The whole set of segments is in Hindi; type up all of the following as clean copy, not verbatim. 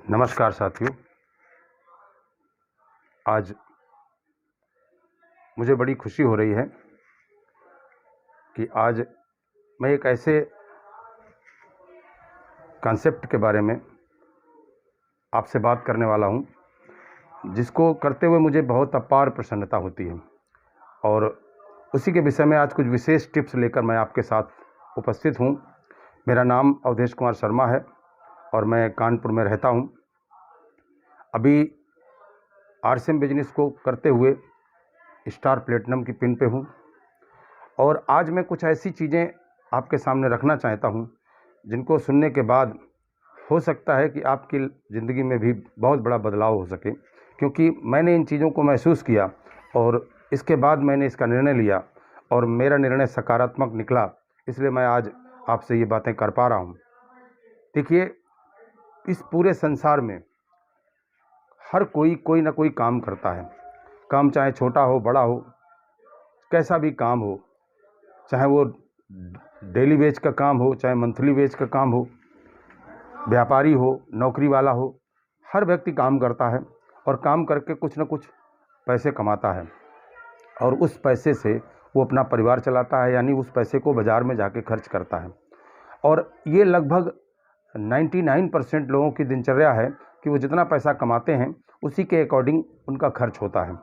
नमस्कार साथियों। आज मुझे बड़ी खुशी हो रही है कि आज मैं एक ऐसे कॉन्सेप्ट के बारे में आपसे बात करने वाला हूं जिसको करते हुए मुझे बहुत अपार प्रसन्नता होती है, और उसी के विषय में आज कुछ विशेष टिप्स लेकर मैं आपके साथ उपस्थित हूं। मेरा नाम अवधेश कुमार शर्मा है और मैं कानपुर में रहता हूं। अभी आरसीएम बिजनेस को करते हुए स्टार प्लेटिनम की पिन पे हूं, और आज मैं कुछ ऐसी चीज़ें आपके सामने रखना चाहता हूं जिनको सुनने के बाद हो सकता है कि आपकी ज़िंदगी में भी बहुत बड़ा बदलाव हो सके, क्योंकि मैंने इन चीज़ों को महसूस किया और इसके बाद मैंने इसका निर्णय लिया और मेरा निर्णय सकारात्मक निकला। इसलिए मैं आज आपसे ये बातें कर पा रहा हूँ। देखिए, इस पूरे संसार में हर कोई ना कोई काम करता है। काम चाहे छोटा हो बड़ा हो, कैसा भी काम हो, चाहे वो डेली वेज का काम हो, चाहे मंथली वेज का काम हो, व्यापारी हो, नौकरी वाला हो, हर व्यक्ति काम करता है और काम करके कुछ न कुछ पैसे कमाता है, और उस पैसे से वो अपना परिवार चलाता है, यानी उस पैसे को बाज़ार में जाके खर्च करता है। और ये लगभग 99% लोगों की दिनचर्या है कि वो जितना पैसा कमाते हैं उसी के अकॉर्डिंग उनका खर्च होता है।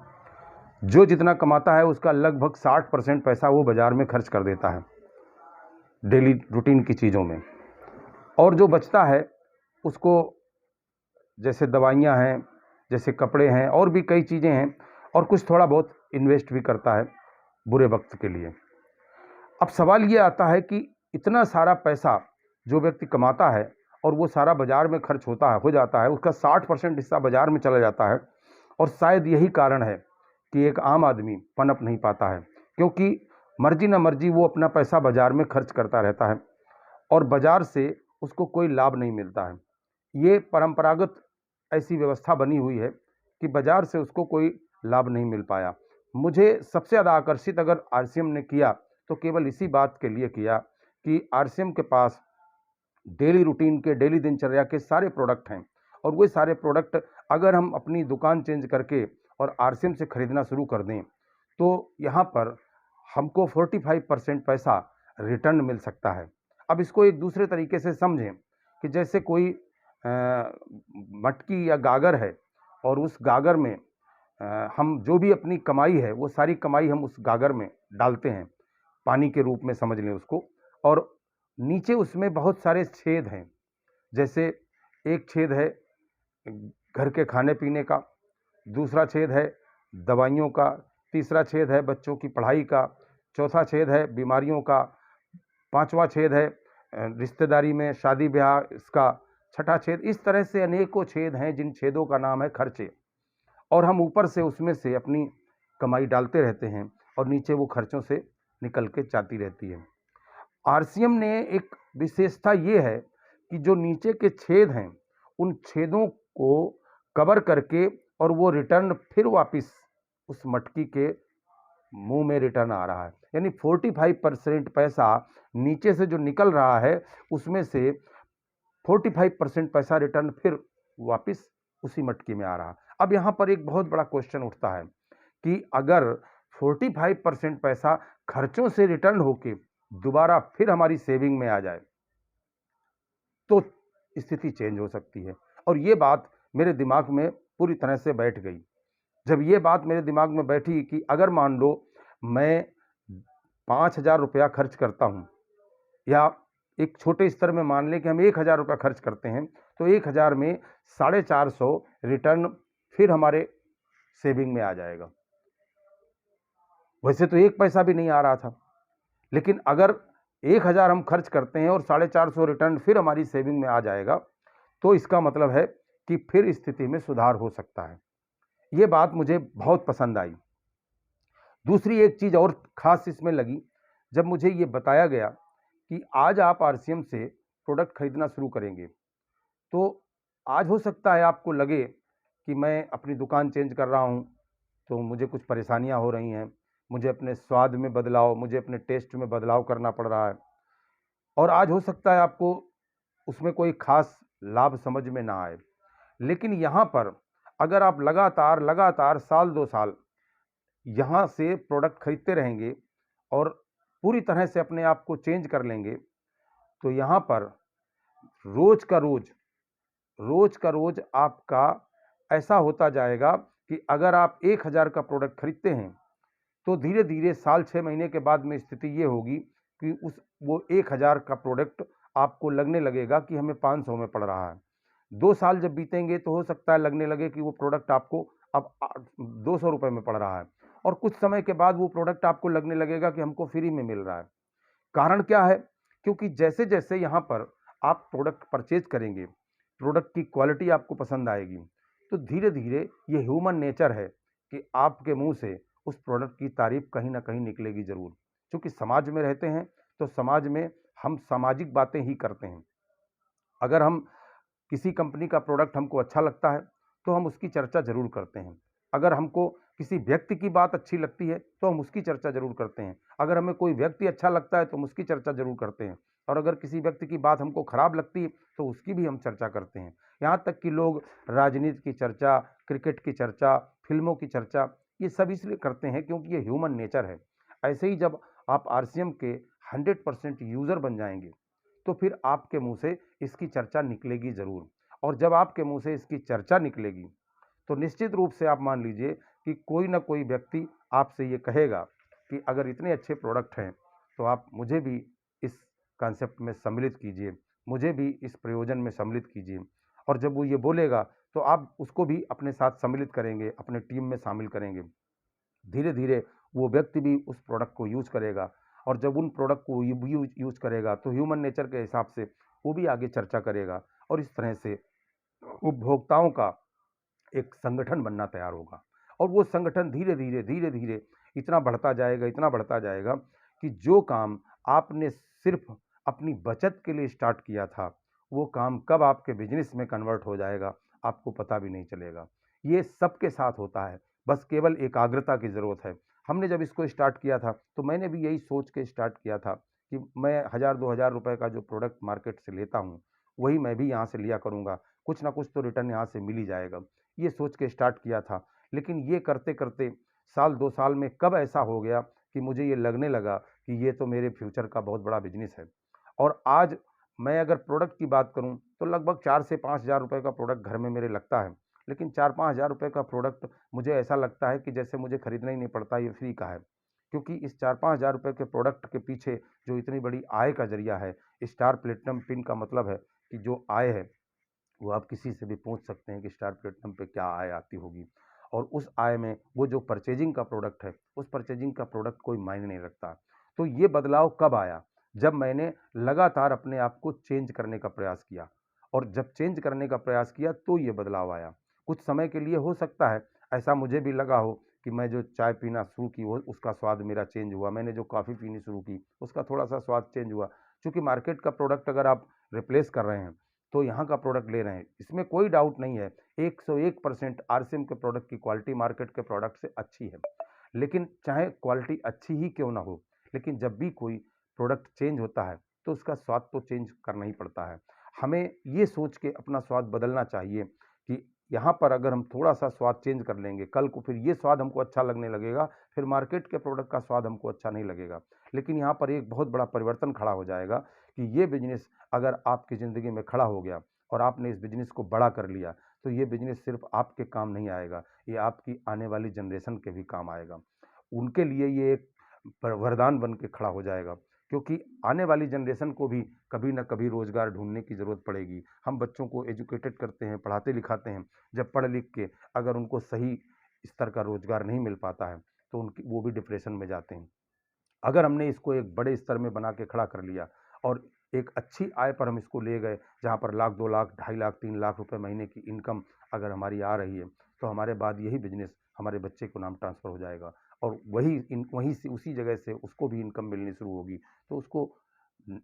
जो जितना कमाता है उसका लगभग 60% पैसा वो बाज़ार में खर्च कर देता है डेली रूटीन की चीज़ों में, और जो बचता है उसको, जैसे दवाइयाँ हैं, जैसे कपड़े हैं, और भी कई चीज़ें हैं, और कुछ थोड़ा बहुत इन्वेस्ट भी करता है बुरे वक्त के लिए। अब सवाल ये आता है कि इतना सारा पैसा जो व्यक्ति कमाता है और वो सारा बाज़ार में खर्च हो जाता है, उसका 60% हिस्सा बाज़ार में चला जाता है, और शायद यही कारण है कि एक आम आदमी पनप नहीं पाता है, क्योंकि मर्जी न मर्जी वो अपना पैसा बाज़ार में खर्च करता रहता है और बाज़ार से उसको कोई लाभ नहीं मिलता है। ये परंपरागत ऐसी व्यवस्था बनी हुई है कि बाज़ार से उसको कोई लाभ नहीं मिल पाया। मुझे सबसे ज़्यादा आकर्षित अगर आरसीएम ने किया तो केवल इसी बात के लिए किया कि आरसीएम के पास डेली रूटीन के, डेली दिनचर्या के सारे प्रोडक्ट हैं, और वो सारे प्रोडक्ट अगर हम अपनी दुकान चेंज करके और आरसीएम से ख़रीदना शुरू कर दें तो यहाँ पर हमको 45% पैसा रिटर्न मिल सकता है। अब इसको एक दूसरे तरीके से समझें कि जैसे कोई मटकी या गागर है, और उस गागर में हम जो भी अपनी कमाई है वो सारी कमाई हम उस गागर में डालते हैं, पानी के रूप में समझ लें उसको, और नीचे उसमें बहुत सारे छेद हैं। जैसे एक छेद है घर के खाने पीने का, दूसरा छेद है दवाइयों का, तीसरा छेद है बच्चों की पढ़ाई का, चौथा छेद है बीमारियों का, पांचवा छेद है रिश्तेदारी में शादी ब्याह इसका, छठा छेद, इस तरह से अनेकों छेद हैं जिन छेदों का नाम है खर्चे, और हम ऊपर से उसमें से अपनी कमाई डालते रहते हैं और नीचे वो खर्चों से निकल के जाती रहती है। आरसीएम ने एक विशेषता ये है कि जो नीचे के छेद हैं उन छेदों को कवर करके, और वो रिटर्न फिर वापस उस मटकी के मुंह में रिटर्न आ रहा है, यानी 45% पैसा नीचे से जो निकल रहा है उसमें से 45% पैसा रिटर्न फिर वापस उसी मटकी में आ रहा है। अब यहाँ पर एक बहुत बड़ा क्वेश्चन उठता है कि अगर 45% पैसा खर्चों से रिटर्न होके दोबारा फिर हमारी सेविंग में आ जाए तो स्थिति चेंज हो सकती है। और ये बात मेरे दिमाग में पूरी तरह से बैठ गई। जब ये बात मेरे दिमाग में बैठी कि अगर मान लो मैं 5,000 रुपया खर्च करता हूँ, या एक छोटे स्तर में मान लें कि हम 1,000 रुपया खर्च करते हैं, तो 1,000 में 450 रिटर्न फिर हमारे सेविंग में आ जाएगा। वैसे तो एक पैसा भी नहीं आ रहा था, लेकिन अगर 1,000 हम खर्च करते हैं और 450 रिटर्न फिर हमारी सेविंग में आ जाएगा, तो इसका मतलब है कि फिर स्थिति में सुधार हो सकता है। ये बात मुझे बहुत पसंद आई। दूसरी एक चीज़ और ख़ास इसमें लगी, जब मुझे ये बताया गया कि आज आप आरसीएम से प्रोडक्ट खरीदना शुरू करेंगे, तो आज हो सकता है आपको लगे कि मैं अपनी दुकान चेंज कर रहा हूँ तो मुझे कुछ परेशानियाँ हो रही हैं, मुझे अपने स्वाद में बदलाव, मुझे अपने टेस्ट में बदलाव करना पड़ रहा है, और आज हो सकता है आपको उसमें कोई ख़ास लाभ समझ में ना आए। लेकिन यहाँ पर अगर आप लगातार लगातार साल 2 साल यहाँ से प्रोडक्ट खरीदते रहेंगे और पूरी तरह से अपने आप को चेंज कर लेंगे, तो यहाँ पर रोज़ का रोज़, रोज़ का रोज़ आपका ऐसा होता जाएगा कि अगर आप 1000 का प्रोडक्ट खरीदते हैं, तो धीरे-धीरे साल 6 महीने के बाद में स्थिति ये होगी कि वो 1000 का प्रोडक्ट आपको लगने लगेगा कि हमें 500 में पड़ रहा है। 2 साल जब बीतेंगे तो हो सकता है लगने लगे कि वो प्रोडक्ट आपको अब ₹200 में पड़ रहा है, और कुछ समय के बाद वो प्रोडक्ट आपको लगने लगेगा कि हमको फ्री में मिल रहा है। कारण क्या है? क्योंकि जैसे-जैसे यहाँ पर आप प्रोडक्ट परचेज़ करेंगे, प्रोडक्ट की क्वालिटी आपको पसंद आएगी, तो धीरे-धीरे ये ह्यूमन नेचर है कि आपके मुँह से उस प्रोडक्ट की तारीफ़ कहीं न कहीं निकलेगी ज़रूर। चूँकि समाज में रहते हैं, तो समाज में हम सामाजिक बातें ही करते हैं। अगर हम किसी कंपनी का प्रोडक्ट हमको अच्छा लगता है, तो हम उसकी चर्चा ज़रूर करते हैं। अगर हमको किसी व्यक्ति की बात अच्छी लगती है, तो हम उसकी चर्चा ज़रूर करते हैं। अगर हमें कोई व्यक्ति अच्छा लगता है, तो हम उसकी चर्चा ज़रूर करते हैं, और अगर किसी व्यक्ति की बात हमको खराब लगती है, तो उसकी भी हम चर्चा करते हैं। यहाँ तक कि लोग राजनीति की चर्चा, क्रिकेट की चर्चा, फ़िल्मों की चर्चा, ये सब इसलिए करते हैं क्योंकि ये ह्यूमन नेचर है। ऐसे ही जब आप आरसीएम के 100% यूज़र बन जाएँगे, तो फिर आपके मुँह से इसकी चर्चा निकलेगी ज़रूर, और जब आपके मुँह से इसकी चर्चा निकलेगी, तो निश्चित रूप से आप मान लीजिए कि कोई न कोई व्यक्ति आपसे ये कहेगा कि अगर इतने अच्छे प्रोडक्ट हैं, तो आप मुझे भी इस कॉन्सेप्ट में सम्मिलित कीजिए, मुझे भी इस प्रयोजन में सम्मिलित कीजिए। और जब वो ये बोलेगा, तो आप उसको भी अपने साथ सम्मिलित करेंगे, अपने टीम में शामिल करेंगे। धीरे-धीरे वो व्यक्ति भी उस प्रोडक्ट को यूज़ करेगा, और जब उन प्रोडक्ट को यूज़ करेगा, तो ह्यूमन नेचर के हिसाब से वो भी आगे चर्चा करेगा, और इस तरह से उपभोक्ताओं का एक संगठन बनना तैयार होगा, और वो संगठन धीरे-धीरे, धीरे-धीरे इतना बढ़ता जाएगा कि जो काम आपने सिर्फ़ अपनी बचत के लिए स्टार्ट किया था, वो काम कब आपके बिज़नेस में कन्वर्ट हो जाएगा, आपको पता भी नहीं चलेगा। ये सबके साथ होता है, बस केवल एकाग्रता की ज़रूरत है। हमने जब इसको स्टार्ट किया था, तो मैंने भी यही सोच के स्टार्ट किया था कि मैं 1000-2000 रुपए का जो प्रोडक्ट मार्केट से लेता हूँ, वही मैं भी यहाँ से लिया करूँगा, कुछ ना कुछ तो रिटर्न यहाँ से मिल ही जाएगा। ये सोच के स्टार्ट किया था, लेकिन ये करते-करते साल 2 साल में कब ऐसा हो गया कि मुझे ये लगने लगा कि ये तो मेरे फ्यूचर का बहुत बड़ा बिज़नेस है। और आज मैं अगर प्रोडक्ट की बात करूँ, तो लगभग 4 से 5,000 रुपए का प्रोडक्ट घर में मेरे लगता है। लेकिन 4-5 हज़ार रुपए का प्रोडक्ट मुझे ऐसा लगता है कि जैसे मुझे खरीदना ही नहीं पड़ता, ये फ्री का है। क्योंकि इस 4-5 हज़ार रुपए के प्रोडक्ट के पीछे जो इतनी बड़ी आय का ज़रिया है, स्टार प्लैटिनम पिन का मतलब है कि जो आय है, वो आप किसी से भी पूछ सकते हैं कि स्टार प्लेटिनम पे क्या आय आती होगी, और उस आय में वो जो परचेजिंग का प्रोडक्ट है, उस परचेजिंग का प्रोडक्ट कोई मायने नहीं रखता। तो ये बदलाव कब आया? जब मैंने लगातार अपने आप को चेंज करने का प्रयास किया, और जब चेंज करने का प्रयास किया तो ये बदलाव आया। कुछ समय के लिए हो सकता है ऐसा मुझे भी लगा हो कि मैं जो चाय पीना शुरू की वो उसका स्वाद मेरा चेंज हुआ, मैंने जो कॉफ़ी पीनी शुरू की उसका थोड़ा-सा स्वाद चेंज हुआ। चूँकि मार्केट का प्रोडक्ट अगर आप रिप्लेस कर रहे हैं, तो यहाँ का प्रोडक्ट ले रहे हैं, इसमें कोई डाउट नहीं है। 101% आरसीएम के प्रोडक्ट की क्वालिटी मार्केट के प्रोडक्ट से अच्छी है। लेकिन चाहे क्वालिटी अच्छी ही क्यों ना हो, लेकिन जब भी कोई प्रोडक्ट चेंज होता है, तो उसका स्वाद तो चेंज करना ही पड़ता है। हमें ये सोच के अपना स्वाद बदलना चाहिए कि यहाँ पर अगर हम थोड़ा-सा स्वाद चेंज कर लेंगे, कल को फिर ये स्वाद हमको अच्छा लगने लगेगा, फिर मार्केट के प्रोडक्ट का स्वाद हमको अच्छा नहीं लगेगा। लेकिन यहाँ पर एक बहुत बड़ा परिवर्तन खड़ा हो जाएगा कि ये बिज़नेस अगर आपकी ज़िंदगी में खड़ा हो गया और आपने इस बिज़नेस को बड़ा कर लिया, तो ये बिज़नेस सिर्फ़ आपके काम नहीं आएगा, ये आपकी आने वाली जनरेशन के भी काम आएगा। उनके लिए ये एक वरदान बन के खड़ा हो जाएगा, क्योंकि आने वाली जनरेशन को भी कभी न कभी रोज़गार ढूँढने की ज़रूरत पड़ेगी। हम बच्चों को एजुकेटेड करते हैं, पढ़ाते-लिखाते हैं, जब पढ़ लिख के अगर उनको सही स्तर का रोज़गार नहीं मिल पाता है, तो उनकी वो भी डिप्रेशन में जाते हैं। अगर हमने इसको एक बड़े स्तर में बना के खड़ा कर लिया, और एक अच्छी आय पर हम इसको ले गए, जहाँ पर लाख, 2 लाख, 2.5 लाख, 3 लाख रुपए महीने की इनकम अगर हमारी आ रही है, तो हमारे बाद यही बिज़नेस हमारे बच्चे को नाम ट्रांसफ़र हो जाएगा, और वहीं से उसी जगह से उसको भी इनकम मिलनी शुरू होगी। तो उसको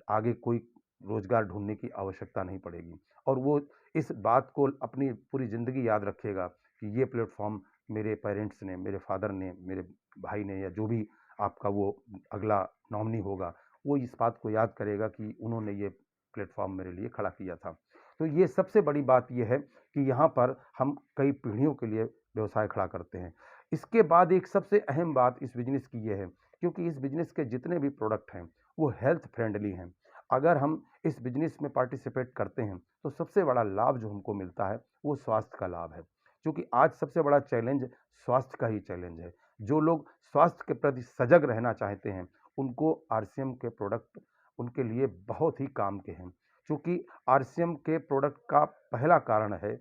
आगे कोई रोज़गार ढूँढने की आवश्यकता नहीं पड़ेगी, और वो इस बात को अपनी पूरी ज़िंदगी याद रखेगा कि ये प्लेटफ़ॉर्म मेरे पेरेंट्स ने, मेरे फ़ादर ने, मेरे भाई ने, या जो भी आपका वो अगला नॉमिनी होगा, वो इस बात को याद करेगा कि उन्होंने ये प्लेटफ़ॉर्म मेरे लिए खड़ा किया था। तो ये सबसे बड़ी बात ये है कि यहाँ पर हम कई पीढ़ियों के लिए व्यवसाय खड़ा करते हैं। इसके बाद एक सबसे अहम बात इस बिज़नेस की ये है, क्योंकि इस बिज़नेस के जितने भी प्रोडक्ट हैं, वो हेल्थ फ्रेंडली हैं। अगर हम इस बिज़नेस में पार्टिसिपेट करते हैं, तो सबसे बड़ा लाभ जो हमको मिलता है, वो स्वास्थ्य का लाभ है। क्योंकि आज सबसे बड़ा चैलेंज स्वास्थ्य का ही चैलेंज है। जो लोग स्वास्थ्य के प्रति सजग रहना चाहते हैं, उनको आरसीएम के प्रोडक्ट उनके लिए बहुत ही काम के हैं। चूँकि आरसीएम के प्रोडक्ट का पहला कारण है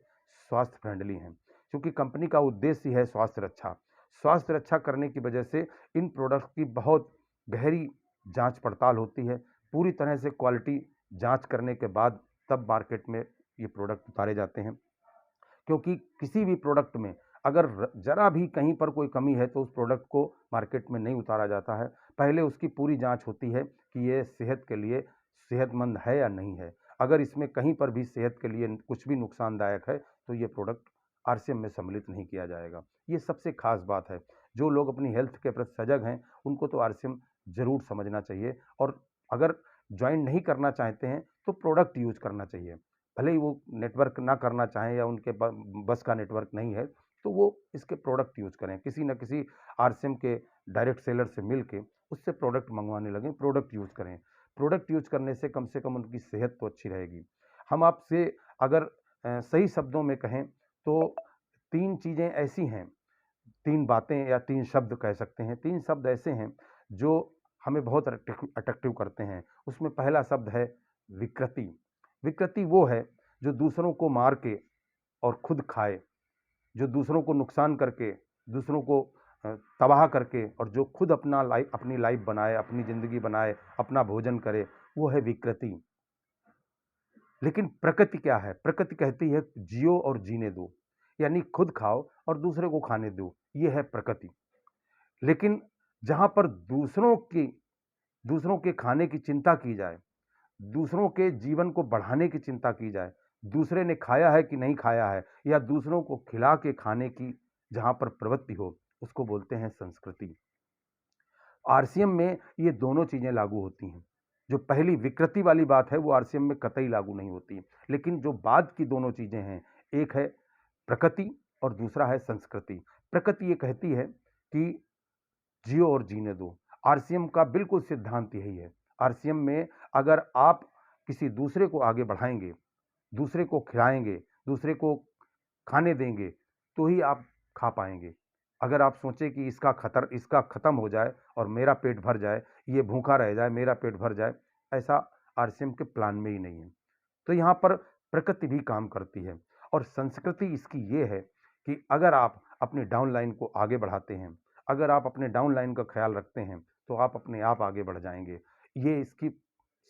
स्वास्थ्य फ्रेंडली हैं। क्योंकि कंपनी का उद्देश्य ही है स्वास्थ्य रक्षा। स्वास्थ्य रक्षा करने की वजह से इन प्रोडक्ट की बहुत गहरी जाँच पड़ताल होती है। पूरी तरह से क्वालिटी जाँच करने के बाद तब मार्केट में ये प्रोडक्ट उतारे जाते हैं। क्योंकि किसी भी प्रोडक्ट में अगर ज़रा भी कहीं पर कोई कमी है, तो उस प्रोडक्ट को मार्केट में नहीं उतारा जाता है। पहले उसकी पूरी जाँच होती है कि ये सेहत के लिए सेहतमंद है या नहीं है। अगर इसमें कहीं पर भी सेहत के लिए कुछ भी नुकसानदायक है, तो ये प्रोडक्ट आरसीएम में सम्मिलित नहीं किया जाएगा। ये सबसे ख़ास बात है। जो लोग अपनी हेल्थ के प्रति सजग हैं, उनको तो आरसीएम ज़रूर समझना चाहिए, और अगर जॉइन नहीं करना चाहते हैं, तो प्रोडक्ट यूज़ करना चाहिए। भले ही वो नेटवर्क ना करना चाहें या उनके बस का नेटवर्क नहीं है, तो वो इसके प्रोडक्ट यूज़ करें। किसी न किसी आरसीएम के डायरेक्ट सेलर से मिल के उससे प्रोडक्ट मंगवाने लगें, प्रोडक्ट यूज़ करें। प्रोडक्ट यूज़ करने से कम उनकी सेहत तो अच्छी रहेगी। हम आपसे अगर सही शब्दों में कहें, तो 3 चीज़ें ऐसी हैं, 3 बातें या 3 शब्द कह सकते हैं। 3 शब्द ऐसे हैं जो हमें बहुत अट्रैक्टिव करते हैं। उसमें पहला शब्द है विकृति। विकृति वो है जो दूसरों को मार के और खुद खाए, जो दूसरों को नुकसान करके, दूसरों को तबाह करके, और जो खुद अपनी लाइफ बनाए, अपनी ज़िंदगी बनाए, अपना भोजन करे, वो है विकृति। लेकिन प्रकृति क्या है? प्रकृति कहती है जियो और जीने दो, यानी खुद खाओ और दूसरे को खाने दो, ये है प्रकृति। लेकिन जहाँ पर दूसरों के खाने की चिंता की जाए, दूसरों के जीवन को बढ़ाने की चिंता की जाए, दूसरे ने खाया है कि नहीं खाया है, या दूसरों को खिला के खाने की जहाँ पर प्रवृत्ति हो, उसको बोलते हैं संस्कृति। आरसीएम में ये दोनों चीज़ें लागू होती हैं। जो पहली विकृति वाली बात है, वो आरसीएम में कतई लागू नहीं होती। लेकिन जो बाद की दोनों चीज़ें हैं, एक है प्रकृति और दूसरा है संस्कृति। प्रकृति ये कहती है कि जियो और जीने दो। आरसीएम का बिल्कुल सिद्धांत यही है। आरसीएम में अगर आप किसी दूसरे को आगे बढ़ाएँगे, दूसरे को खिलाएँगे, दूसरे को खाने देंगे, तो ही आप खा पाएँगे। अगर आप सोचें कि इसका ख़त्म हो जाए और मेरा पेट भर जाए, ये भूखा रह जाए, मेरा पेट भर जाए, ऐसा आरसीएम के प्लान में ही नहीं है। तो यहाँ पर प्रकृति भी काम करती है, और संस्कृति इसकी ये है कि अगर आप अपनी डाउनलाइन को आगे बढ़ाते हैं, अगर आप अपने डाउनलाइन का ख़्याल रखते हैं, तो आप अपने आप आगे बढ़ जाएँगे। ये इसकी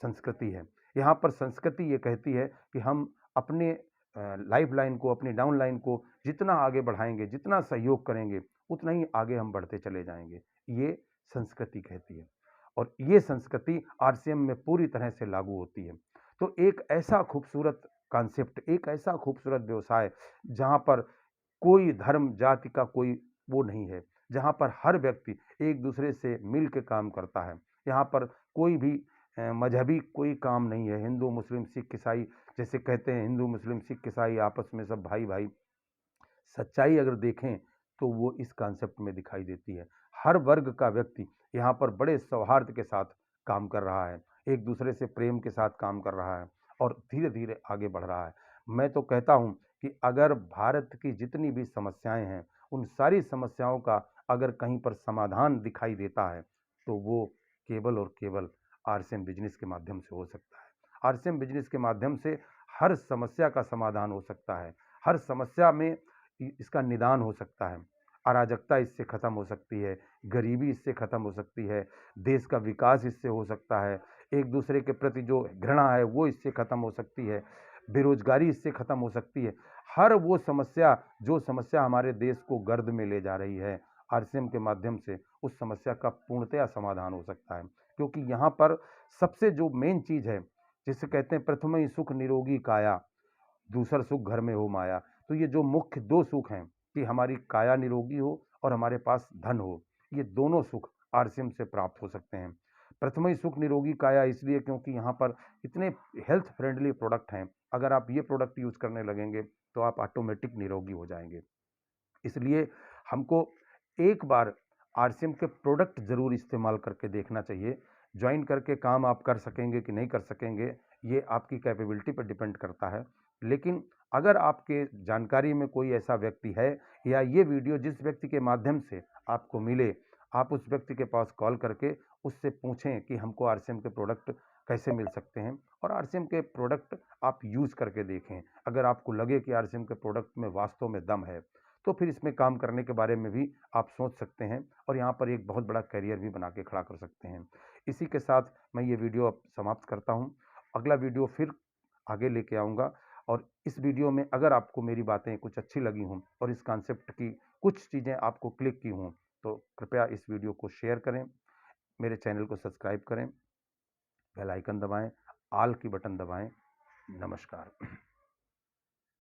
संस्कृति है। यहाँ पर संस्कृति ये कहती है कि हम अपने लाइफ़लाइन को, अपनी डाउनलाइन को जितना आगे बढ़ाएँगे, जितना सहयोग करेंगे, उतना ही आगे हम बढ़ते चले जाएँगे। ये संस्कृति कहती है, और ये संस्कृति आरसीएम में पूरी तरह से लागू होती है। तो एक ऐसा खूबसूरत कॉन्सेप्ट, एक ऐसा खूबसूरत व्यवसाय, जहाँ पर कोई धर्म, जाति का कोई वो नहीं है, जहाँ पर हर व्यक्ति एक-दूसरे से मिल के काम करता है। यहाँ पर कोई भी मज़हबी कोई काम नहीं है, हिंदू, मुस्लिम, सिख, ईसाई, जैसे कहते हैं हिंदू, मुस्लिम, सिख, ईसाई आपस में सब भाई-भाई। सच्चाई अगर देखें, तो वो इस कॉन्सेप्ट में दिखाई देती है। हर वर्ग का व्यक्ति यहाँ पर बड़े सौहार्द के साथ काम कर रहा है, एक दूसरे से प्रेम के साथ काम कर रहा है, और धीरे-धीरे आगे बढ़ रहा है। मैं तो कहता हूँ कि अगर भारत की जितनी भी समस्याएँ हैं, उन सारी समस्याओं का अगर कहीं पर समाधान दिखाई देता है, तो वो केवल और केवल आरसीएम बिज़नेस के माध्यम से हो सकता है। आरसीएम बिज़नेस के माध्यम से हर समस्या का समाधान हो सकता है। हर समस्या में इसका निदान हो सकता है। अराजकता इससे ख़त्म हो सकती है, गरीबी इससे ख़त्म हो सकती है, देश का विकास इससे हो सकता है, एक दूसरे के प्रति जो घृणा है वो इससे ख़त्म हो सकती है, बेरोज़गारी इससे ख़त्म हो सकती है। हर वो समस्या, जो समस्या हमारे देश को गर्द में ले जा रही है, आरसीएम के माध्यम से उस समस्या का पूर्णतया समाधान हो सकता है। क्योंकि यहाँ पर सबसे जो मेन चीज़ है, जिसे कहते हैं प्रथमहि सुख निरोगी काया, दूसर सुख घर में हो माया। तो ये जो मुख्य 2 सुख हैं कि हमारी काया निरोगी हो और हमारे पास धन हो, ये दोनों सुख आरसीएम से प्राप्त हो सकते हैं। प्रथम ही सुख निरोगी काया इसलिए क्योंकि यहाँ पर इतने हेल्थ फ्रेंडली प्रोडक्ट हैं अगर आप ये प्रोडक्ट यूज़ करने लगेंगे तो आप ऑटोमेटिक निरोगी हो जाएंगे। इसलिए हमको एक बार आरसीएम के प्रोडक्ट ज़रूर इस्तेमाल करके देखना चाहिए। जॉइन करके काम आप कर सकेंगे कि नहीं कर सकेंगे, ये आपकी कैपेबिलिटी पर डिपेंड करता है। लेकिन अगर आपके जानकारी में कोई ऐसा व्यक्ति है या ये वीडियो जिस व्यक्ति के माध्यम से आपको मिले, आप उस व्यक्ति के पास कॉल करके उससे पूछें कि हमको आरसीएम के प्रोडक्ट कैसे मिल सकते हैं और आरसीएम के प्रोडक्ट आप यूज़ करके देखें। अगर आपको लगे कि आरसीएम के प्रोडक्ट में वास्तव में दम है, तो फिर इसमें काम करने के बारे में भी आप सोच सकते हैं और यहाँ पर एक बहुत बड़ा करियर भी बना के खड़ा कर सकते हैं। इसी के साथ मैं ये वीडियो अब समाप्त करता हूँ। अगला वीडियो फिर आगे लेके आऊँगा और इस वीडियो में अगर आपको मेरी बातें कुछ अच्छी लगी हों और इस कॉन्सेप्ट की कुछ चीज़ें आपको क्लिक की हों, तो कृपया इस वीडियो को शेयर करें, मेरे चैनल को सब्सक्राइब करें, बेल आइकन दबाएँ, ऑल की बटन दबाएँ। नमस्कार।